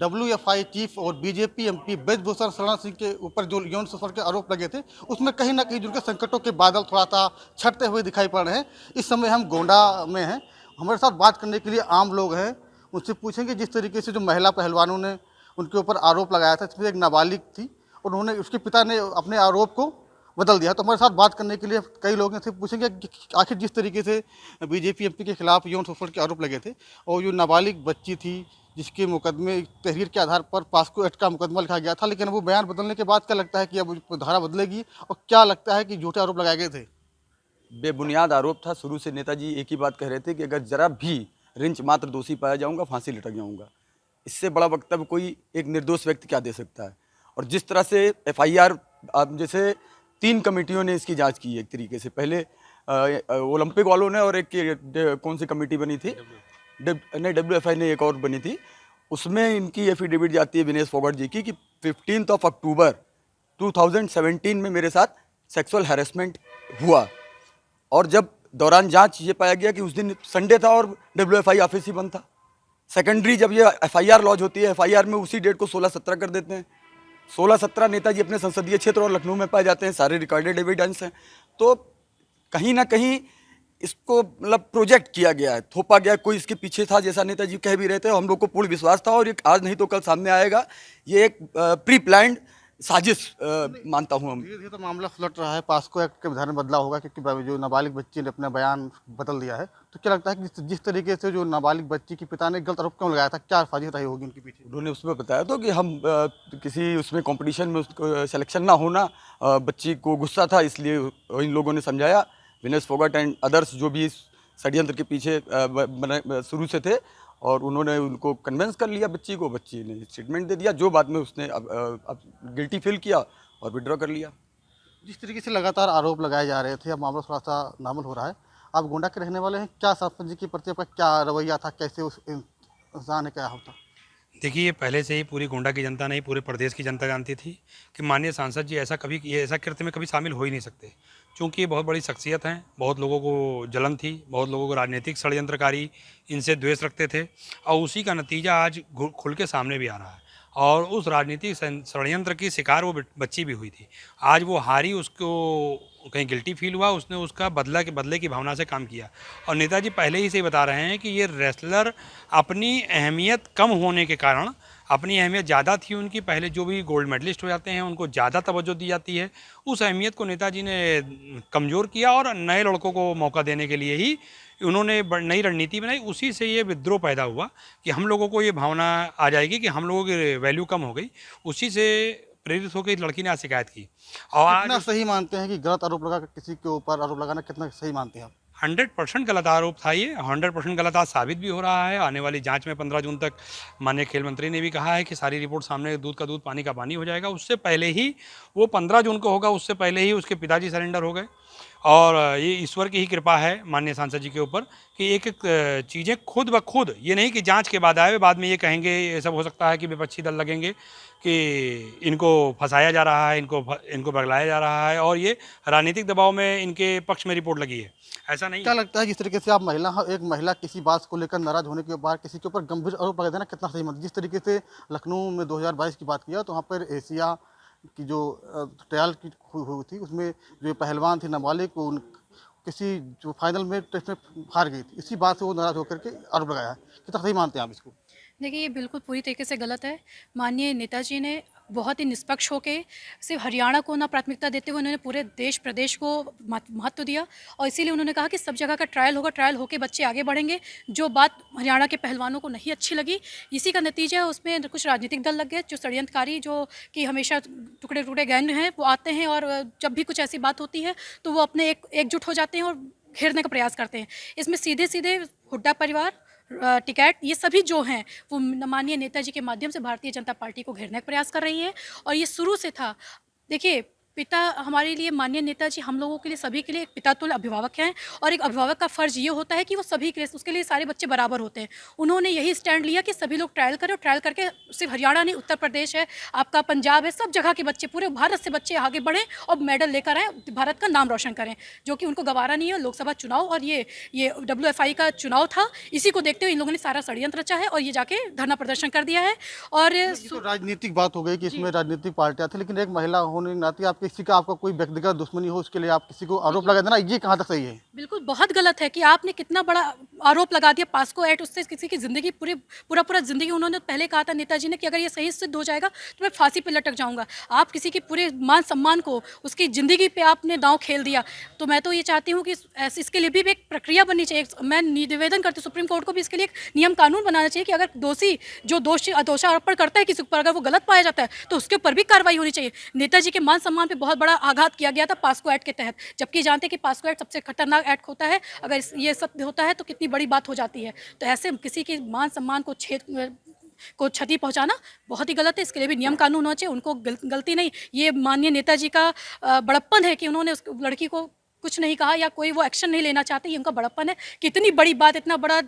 WFI chief और BJP MP Brijbhushan Sharan Singh के ऊपर जो यौन शोषण के आरोप लगे थे, उसमें कहीं ना कहीं जिनके संकटों के बादल थोड़ा सा छटते हुए दिखाई पड़ रहे हैं। इस समय हम गोंडा में हैं। हमारे साथ बात करने के लिए आम लोग हैं। उनसे पूछेंगे जिस तरीके से जो महिला पहलवानों ने उनके ऊपर आरोप लगाया था, इसमें एक नाबालिग थी और उन्होंने उसके पिता ने अपने आरोप को बदल दिया। तो हमारे साथ बात करने के लिए कई लोग हैं। पूछेंगे कि आखिर जिस तरीके से बीजेपी एमपी के खिलाफ यौन शोषण के आरोप लगे थे और जो नाबालिग बच्ची थी जिसके मुकदमे तहरीर के आधार पर पास्को एक्ट का मुकदमा लिखा गया था, लेकिन वो बयान बदलने के बाद क्या लगता है कि अब धारा बदलेगी और क्या लगता है कि झूठे आरोप लगाए गए थे? बेबुनियाद आरोप था। शुरू से नेताजी एक ही बात कह रहे थे कि अगर जरा भी रिंच मात्र दोषी पाया जाऊंगा, फांसी लटक जाऊंगा। इससे बड़ा वक्तव्य कोई एक निर्दोष व्यक्ति क्या दे सकता है। और जिस तरह से एफआईआर, जैसे 3 कमेटियों ने इसकी जांच की एक तरीके से। पहले ओलंपिक वालों ने और एक कौन सी कमेटी बनी थी, नहीं डब्ल्यूएफआई ने एक और बनी थी। उसमें इनकी एफिडेविट जाती है विनेश फोगाट जी की कि 15 अक्टूबर 2017 में मेरे साथ सेक्सुअल हैरेसमेंट हुआ। और जब दौरान जांच ये पाया गया कि उस दिन संडे था और डब्ल्यूएफआई ऑफिस ही बंद था। सेकेंडरी जब ये एफआईआर लॉन्च होती है, एफआईआर में उसी डेट को 16-17 कर देते हैं। 16-17 नेताजी अपने संसदीय क्षेत्र और लखनऊ में पाए जाते हैं। सारे रिकॉर्डेड एविडेंस हैं। तो कहीं ना कहीं इसको मतलब प्रोजेक्ट किया गया है, थोपा गया, कोई इसके पीछे था जैसा नेताजी कह भी रहे थे। हम लोग को पूर्ण विश्वास था और ये आज नहीं तो कल सामने आएगा। ये एक प्री प्लान्ड साजिश मानता हूँ हम। धीरे धीरे तो मामला सुलट रहा है। पास्को एक्ट के विधान में बदलाव होगा क्योंकि जो नाबालिग बच्ची ने अपना बयान बदल दिया है। तो क्या लगता है कि जिस तरीके से जो नाबालिग बच्ची के पिता ने गलत आरोप क्यों लगाया था, क्या साजिश रही होगी उनके पीछे? उन्होंने उसमें बताया तो कि हम किसी उसमें कंपटीशन में उसको सिलेक्शन ना होना, बच्ची को गुस्सा था, इसलिए इन लोगों ने समझाया। विनेश फोगाट एंड अदर्स जो भी इस षड्यंत्र के पीछे शुरू से थे, और उन्होंने उनको कन्विंस कर लिया बच्ची को। बच्ची ने स्टेटमेंट दे दिया, जो बाद में उसने अब गिल्टी फील किया और विड्रॉ कर लिया। जिस तरीके से लगातार आरोप लगाए जा रहे थे, अब मामला थोड़ा सा नॉर्मल हो रहा है। आप गोंडा के रहने वाले हैं, क्या सरपंच जी के प्रति आपका क्या रवैया था, कैसे उस इंसान ने क्या होता? देखिए, ये पहले से ही पूरी गोंडा की जनता नहीं, पूरे प्रदेश की जनता जानती थी कि माननीय सांसद जी ऐसा कृत्य में कभी शामिल हो ही नहीं सकते। क्योंकि ये बहुत बड़ी शख्सियत हैं, बहुत लोगों को जलन थी, बहुत लोगों को राजनीतिक षड्यंत्रकारी इनसे द्वेष रखते थे और उसी का नतीजा आज खुल के सामने भी आ रहा है। और उस राजनीतिक षड्यंत्र की शिकार वो बच्ची भी हुई थी। आज वो हारी, उसको कहीं गिल्टी फील हुआ, उसने उसका बदले की भावना से काम किया। और नेताजी पहले ही से ही बता रहे हैं कि ये रेसलर अपनी अहमियत कम होने के कारण, अपनी अहमियत ज़्यादा थी उनकी, पहले जो भी गोल्ड मेडलिस्ट हो जाते हैं उनको ज़्यादा तवज्जो दी जाती है, उस अहमियत को नेताजी ने कमज़ोर किया और नए लड़कों को मौका देने के लिए ही उन्होंने नई रणनीति बनाई। उसी से ये विद्रोह पैदा हुआ कि हम लोगों को ये भावना आ जाएगी कि हम लोगों की वैल्यू कम हो गई। उसी से प्रेरित होकर लड़की ने आज शिकायत की। और कितना सही मानते हैं कि गलत आरोप लगा किसी के ऊपर आरोप लगाना, कितना सही मानते हैं आप? 100% गलत आरोप था ये, 100% गलत आज साबित भी हो रहा है। आने वाली जांच में 15 जून तक माननीय खेल मंत्री ने भी कहा है कि सारी रिपोर्ट सामने, दूध का दूध पानी का पानी हो जाएगा। उससे पहले ही वो 15 जून को होगा, उससे पहले ही उसके पिताजी सरेंडर हो गए। और ये ईश्वर की ही कृपा है माननीय सांसद जी के ऊपर कि एक एक चीज़ें खुद ब खुद, ये नहीं कि जांच के बाद आए, बाद में ये कहेंगे, ये सब हो सकता है कि विपक्षी दल लगेंगे कि इनको फंसाया जा रहा है, इनको बगलाया जा रहा है और ये राजनीतिक दबाव में इनके पक्ष में रिपोर्ट लगी है। ऐसा नहीं। क्या लगता है जिस तरीके से आप एक महिला किसी बात को लेकर नाराज होने के बाद किसी के ऊपर गंभीर आरोप लगा देना कितना सही मानते हैं? जिस तरीके से लखनऊ में 2022 की बात किया तो वहाँ पर एशिया की जो ट्रायल की हुई थी, उसमें जो पहलवान थी नाबालिग, किसी जो फाइनल में टेस्ट में हार गई थी, इसी बात से वो नाराज होकर के आरोप लगाया है। कितना सही मानते हैं आप इसको? देखिए, ये बिल्कुल पूरी तरीके से गलत है। माननीय नेताजी ने बहुत ही निष्पक्ष होकर सिर्फ हरियाणा को ना प्राथमिकता देते हुए उन्होंने पूरे देश प्रदेश को महत्व दिया और इसीलिए उन्होंने कहा कि सब जगह का ट्रायल होगा, ट्रायल होकर बच्चे आगे बढ़ेंगे। जो बात हरियाणा के पहलवानों को नहीं अच्छी लगी, इसी का नतीजा है, उसमें कुछ राजनीतिक दल लग गए जो षड्यंत्रकारी, जो कि हमेशा टुकड़े टुकड़े गैंग हैं, वो आते हैं और जब भी कुछ ऐसी बात होती है तो वो अपने एकजुट हो जाते हैं और घेरने का प्रयास करते हैं। इसमें सीधे सीधे हुड्डा परिवार, टिकैत, ये सभी जो हैं वो माननीय नेताजी के माध्यम से भारतीय जनता पार्टी को घेरने का प्रयास कर रही है और ये शुरू से था। देखिए, पिता हमारे लिए माननीय नेताजी हम लोगों के लिए सभी के लिए एक पितातुल्य अभिभावक हैं और एक अभिभावक का फ़र्ज़ ये होता है कि वो सभी के लिए उसके लिए सारे बच्चे बराबर होते हैं। उन्होंने यही स्टैंड लिया कि सभी लोग ट्रायल करें और ट्रायल करके सिर्फ हरियाणा नहीं, उत्तर प्रदेश है, आपका पंजाब है, सब जगह के बच्चे, पूरे भारत से बच्चे आगे बढ़ें और मेडल लेकर आएँ, भारत का नाम रोशन करें, जो कि उनको गवारा नहीं है। लोकसभा चुनाव और ये WFI का चुनाव था, इसी को देखते हुए इन लोगों ने सारा षड्यंत्र रचा है और ये जाके धरना प्रदर्शन कर दिया है। और ये तो राजनीतिक बात हो गई कि इसमें राजनीतिक पार्टियां थी, लेकिन एक महिला होने के नाते आप किसी का आपका कोई व्यक्तिगत दुश्मनी हो उसके लिए आप किसी को आरोप लगा देना, ये कहाँ तक सही है? बिल्कुल बहुत गलत है कि आपने कितना बड़ा आरोप लगा दिया पास्को एक्ट, उससे किसी की ज़िंदगी पूरा ज़िंदगी, उन्होंने पहले कहा था नेताजी ने कि अगर ये सही सिद्ध हो जाएगा तो मैं फांसी पे लटक जाऊंगा। आप किसी के पूरे मान सम्मान को, उसकी ज़िंदगी पे आपने दांव खेल दिया। तो मैं तो ये चाहती हूँ कि इसके लिए भी एक प्रक्रिया बननी चाहिए। मैं निवेदन करती हूँ सुप्रीम कोर्ट को भी इसके लिए एक नियम कानून बनाना चाहिए कि अगर दोषारोपण करता है किसी पर, अगर वो गलत पाया जाता है तो उसके ऊपर भी कार्रवाई होनी चाहिए। नेताजी के मान सम्मान पे बहुत बड़ा आघात किया गया था पास्को एक्ट के तहत, जबकि जानते हैं कि पास्को एक्ट सबसे खतरनाक एक्ट होता है। अगर ये सब होता है तो कितनी बड़ी बात हो जाती है। तो ऐसे किसी के मान सम्मान को क्षति पहुंचाना बहुत ही गलत है। इसके लिए भी नियम कानून होना चाहिए। उनको गलती नहीं, ये माननीय नेताजी का बड़प्पन है कि उन्होंने उस लड़की को कुछ नहीं कहा या कोई वो एक्शन नहीं लेना चाहते। ये उनका बड़प्पन है कि इतनी बड़ी बात, इतना बड़ा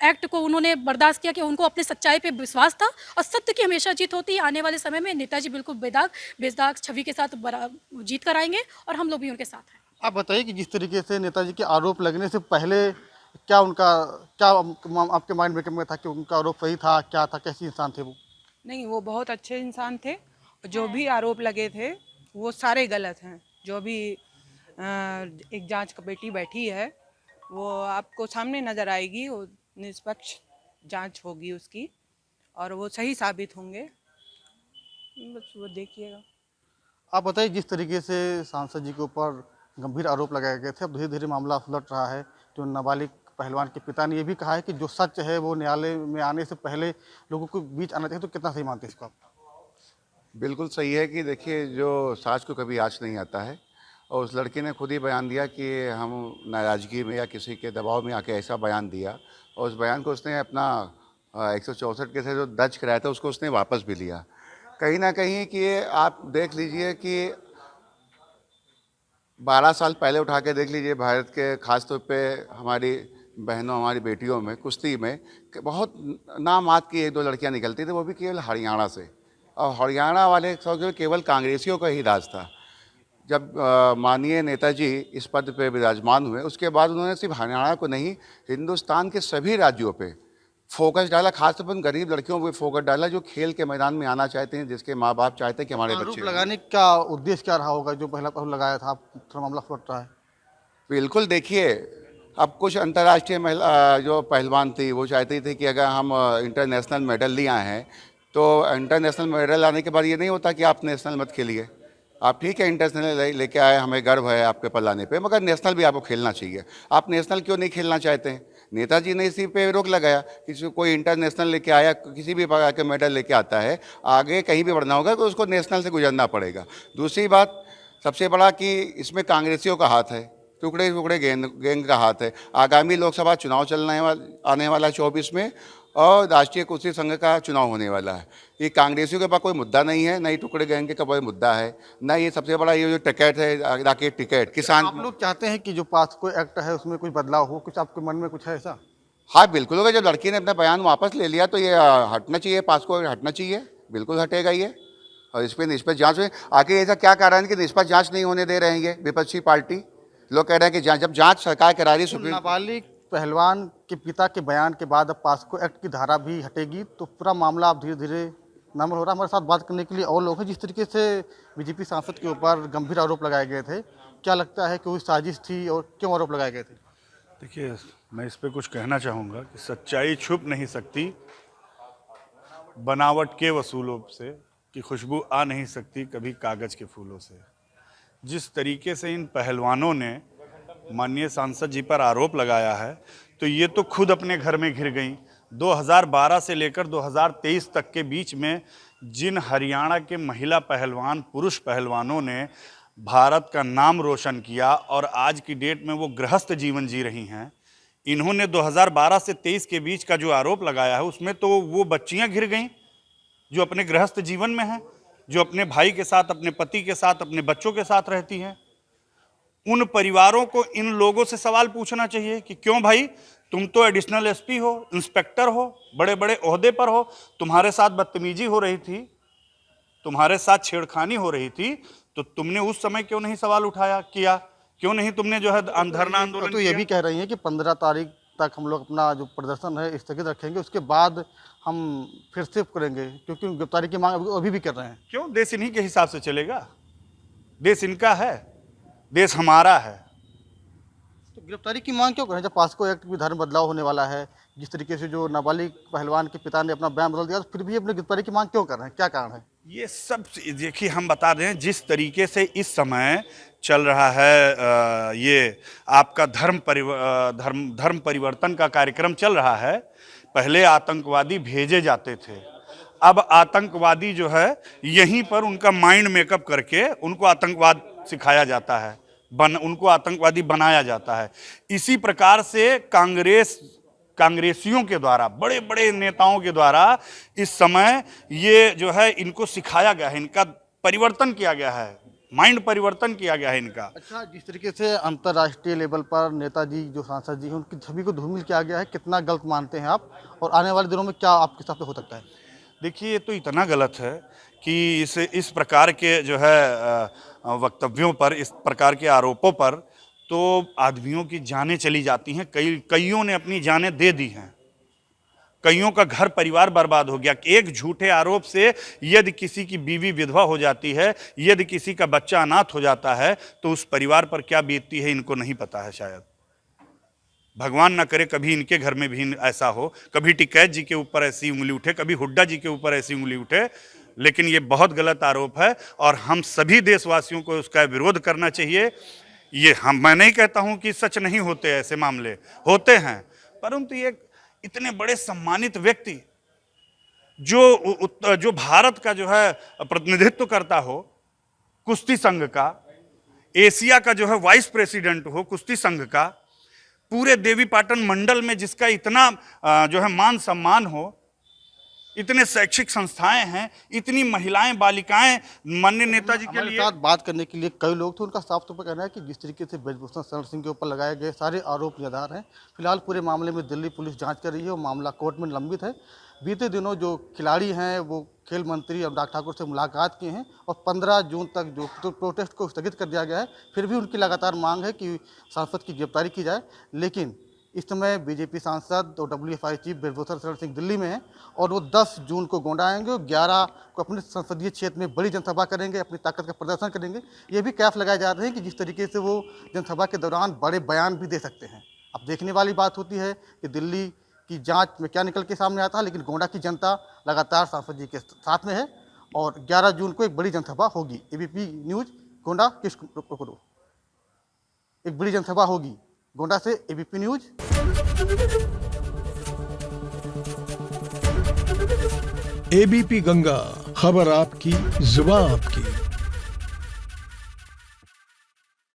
एक्ट को उन्होंने बर्दाश्त किया कि उनको अपने सच्चाई पे विश्वास था और सत्य की हमेशा जीत होती है। आने वाले समय में नेताजी बिल्कुल बेदाग छवि के साथ जीत कर आएंगे और हम लोग भी उनके साथ हैं। आप बताइए कि जिस तरीके से नेताजी के आरोप लगने से पहले क्या आपके माइंड ब्रेक में था कि उनका आरोप सही था, क्या था, कैसे इंसान थे वो? नहीं, वो बहुत अच्छे इंसान थे। जो भी आरोप लगे थे वो सारे गलत हैं। जो भी एक जांच कमेटी बैठी है वो आपको सामने नज़र आएगी, वो निष्पक्ष जांच होगी उसकी और वो सही साबित होंगे, बस वो देखिएगा। आप बताइए, जिस तरीके से सांसद जी के ऊपर गंभीर आरोप लगाए गए थे, अब धीरे धीरे मामला सुलट रहा है। जो नाबालिग पहलवान के पिता ने ये भी कहा है कि जो सच है वो न्यायालय में आने से पहले लोगों को बीच आना चाहिए, तो कितना सही मानते हैं इसको आप? बिल्कुल सही है कि देखिए, जो सास को कभी आँच नहीं आता है और उस लड़की ने खुद ही बयान दिया कि हम नाराज़गी में या किसी के दबाव में आके ऐसा बयान दिया, और उस बयान को उसने अपना 164 के से जो दर्ज कराया था उसको उसने वापस भी लिया। कहीं ना कहीं कि आप देख लीजिए कि 12 साल पहले उठा के देख लीजिए, भारत के ख़ास तौर पे हमारी बहनों, हमारी बेटियों में कुश्ती में बहुत नामात की 1-2 लड़कियां निकलती थी, वो भी केवल हरियाणा से। और हरियाणा वाले केवल कांग्रेसियों का ही राज था। जब माननीय नेताजी इस पद पे विराजमान हुए, उसके बाद उन्होंने सिर्फ हरियाणा को नहीं, हिंदुस्तान के सभी राज्यों पे फोकस डाला। खासतौर पर गरीब लड़कियों पे फोकस डाला जो खेल के मैदान में आना चाहते हैं, जिसके माँ बाप चाहते हैं कि हमारे आरोप बच्चे लगाने का उद्देश्य क्या रहा होगा जो पहला आरोप लगाया था? थोड़ा मामला सुलट रहा है। बिल्कुल, देखिए, अब कुछ अंतर्राष्ट्रीय महिला जो पहलवान थी वो चाहती थी कि अगर हम इंटरनेशनल मेडल ले आए हैं तो इंटरनेशनल मेडल लाने के बाद ये नहीं होता कि आप नेशनल मत खेलिए। आप ठीक है इंटरनेशनल लेके आए, हमें गर्व है आपके पर लाने पे, मगर नेशनल भी आपको खेलना चाहिए। आप नेशनल क्यों नहीं खेलना चाहते हैं? नेताजी ने इसी पे रोक लगाया कि कोई इंटरनेशनल लेके आया, किसी भी प्रकार के मेडल लेके आता है, आगे कहीं भी बढ़ना होगा तो उसको नेशनल से गुजरना पड़ेगा। दूसरी बात सबसे बड़ा कि इसमें कांग्रेसियों का हाथ है, टुकड़े टुकड़े गैंग का हाथ है। आगामी लोकसभा चुनाव आने वाला 24 में, और राष्ट्रीय कुश्ती संघ का चुनाव होने वाला है। ये कांग्रेसियों के पास कोई मुद्दा नहीं है, न ही टुकड़े गैंग का कोई मुद्दा है, न ये सबसे बड़ा ये जो टिकट है, राकेश टिकट किसान। आप लोग चाहते हैं कि जो पास्को एक्ट है उसमें कुछ बदलाव हो? कुछ आपके मन में कुछ है ऐसा? हाँ बिल्कुल होगा। जब लड़की ने अपना बयान वापस ले लिया तो ये हटना चाहिए, पास्को हटना चाहिए, बिल्कुल हटेगा ये। और इस पर निष्पक्ष जाँच में आखिर ऐसा क्या कारण है कि निष्पक्ष जाँच नहीं होने दे रहे हैं ये विपक्षी पार्टी? लोग कह रहे हैं कि जब जाँच सरकार करा रही सुप्रीम। नाबालिग पहलवान के पिता के बयान के बाद अब पास्को एक्ट की धारा भी हटेगी तो पूरा मामला अब धीरे धीरे नॉर्मल हो रहा है। हमारे साथ बात करने के लिए और लोग हैं। जिस तरीके से बीजेपी सांसद के ऊपर गंभीर आरोप लगाए गए थे, क्या लगता है कि कोई साजिश थी और क्यों आरोप लगाए गए थे? देखिए, मैं इस पे कुछ कहना चाहूँगा कि सच्चाई छुप नहीं सकती बनावट के वसूलों से, कि खुशबू आ नहीं सकती कभी कागज़ के फूलों से। जिस तरीके से इन पहलवानों ने माननीय सांसद जी पर आरोप लगाया है, तो ये तो खुद अपने घर में घिर गई। 2012 से लेकर 2023 तक के बीच में जिन हरियाणा के महिला पहलवान, पुरुष पहलवानों ने भारत का नाम रोशन किया और आज की डेट में वो गृहस्थ जीवन जी रही हैं, इन्होंने 2012 से 23 के बीच का जो आरोप लगाया है उसमें तो वो बच्चियां घिर गईं जो अपने गृहस्थ जीवन में हैं। जो अपने भाई के साथ, अपने पति के साथ, अपने बच्चों के साथ रहती हैं, उन परिवारों को इन लोगों से सवाल पूछना चाहिए कि क्यों भाई, तुम तो एडिशनल एसपी हो, इंस्पेक्टर हो, बड़े बड़े ओहदे पर हो, तुम्हारे साथ बदतमीजी हो रही थी, तुम्हारे साथ छेड़खानी हो रही थी, तो तुमने उस समय क्यों नहीं सवाल उठाया किया, क्यों नहीं तुमने जो है धरना आंदोलन तो ये भी कह रही हैं कि 15 तारीख तक हम लोग अपना जो प्रदर्शन है स्थगित रखेंगे, उसके बाद हम फिर से करेंगे, क्योंकि गिरफ्तारी की मांग अभी भी कर रहे हैं। क्यों? देश इन्हीं के हिसाब से चलेगा, देश इनका है, देश हमारा है। तो गिरफ्तारी की मांग क्यों करें जब पास्को एक्ट में धर्म बदलाव होने वाला है? जिस तरीके से जो नाबालिग पहलवान के पिता ने अपना बयान बदल दिया, तो फिर भी अपनी गिरफ्तारी की मांग क्यों कर रहे हैं, क्या कारण है? ये सब देखिए, हम बता दें, जिस तरीके से इस समय चल रहा है ये आपका धर्म परिवर्तन का कार्यक्रम चल रहा है। पहले आतंकवादी भेजे जाते थे, अब आतंकवादी जो है यहीं पर उनका माइंड मेकअप करके उनको आतंकवाद सिखाया जाता है, उनको आतंकवादी बनाया जाता है। इसी प्रकार से कांग्रेसियों के द्वारा, बड़े बड़े नेताओं के द्वारा इस समय ये जो है इनको सिखाया गया है, इनका परिवर्तन किया गया है, माइंड परिवर्तन किया गया है इनका। अच्छा, जिस तरीके से अंतर्राष्ट्रीय लेवल पर नेताजी जो सांसद जी हैं उनकी छवि को धूमिल किया गया है, कितना गलत मानते हैं आप, और आने वाले दिनों में क्या आपके हिसाब से हो सकता है? देखिए, ये तो इतना गलत है कि इस प्रकार के जो है वक्तव्यों पर, इस प्रकार के आरोपों पर तो आदमियों की जानें चली जाती हैं। कईयों ने अपनी जानें दे दी हैं, कईयों का घर परिवार बर्बाद हो गया। एक झूठे आरोप से यदि किसी की बीवी विधवा हो जाती है, यदि किसी का बच्चा अनाथ हो जाता है, तो उस परिवार पर क्या बीतती है इनको नहीं पता है। शायद भगवान ना करे कभी इनके घर में भी ऐसा हो, कभी टिकैत जी के ऊपर ऐसी उंगली उठे, कभी हुड्डा जी के ऊपर ऐसी उंगली उठे। लेकिन ये बहुत गलत आरोप है और हम सभी देशवासियों को उसका विरोध करना चाहिए। मैं नहीं कहता हूं कि सच नहीं होते, ऐसे मामले होते हैं, परंतु ये इतने बड़े सम्मानित व्यक्ति जो भारत का जो है प्रतिनिधित्व करता हो, कुश्ती संघ का, एशिया का जो है वाइस प्रेसिडेंट हो कुश्ती संघ का, पूरे देवीपाटन मंडल में जिसका इतना जो है मान सम्मान हो, इतने शैक्षिक संस्थाएं हैं, इतनी महिलाएं बालिकाएं माननीय नेताजी के लिए साथ बात करने के लिए कई लोग थे। उनका साफ तौर पर कहना है कि जिस तरीके से ब्रजभूषण शरण सिंह के ऊपर लगाए गए सारे आरोप निराधार हैं। फिलहाल पूरे मामले में दिल्ली पुलिस जांच कर रही है और मामला कोर्ट में लंबित है। बीते दिनों जो खिलाड़ी हैं वो खेल मंत्री अनुराग ठाकुर से मुलाकात किए हैं और 15 जून तक जो प्रोटेस्ट को स्थगित कर दिया गया है। फिर भी उनकी लगातार मांग है कि सांसद की गिरफ्तारी की जाए, लेकिन इस समय बीजेपी सांसद और WFI चीफ ब्रजभूषण शरण सिंह दिल्ली में हैं और वो 10 जून को गोंडा आएंगे और 11 को अपने संसदीय क्षेत्र में बड़ी जनसभा करेंगे, अपनी ताकत का प्रदर्शन करेंगे। ये भी कैफ लगाए जा रहे हैं कि जिस तरीके से वो जनसभा के दौरान बड़े बयान भी दे सकते हैं। अब देखने वाली बात होती है कि दिल्ली की जांच में क्या निकल के सामने आता है, लेकिन गोंडा की जनता लगातार सांसद जी के साथ में है और 11 जून को एक बड़ी जनसभा होगी। ABP न्यूज़ गोंडा एक बड़ी जनसभा होगी गोंडा से। ABP news. ABP गंगा, खबर आपकी, जुबान आपकी।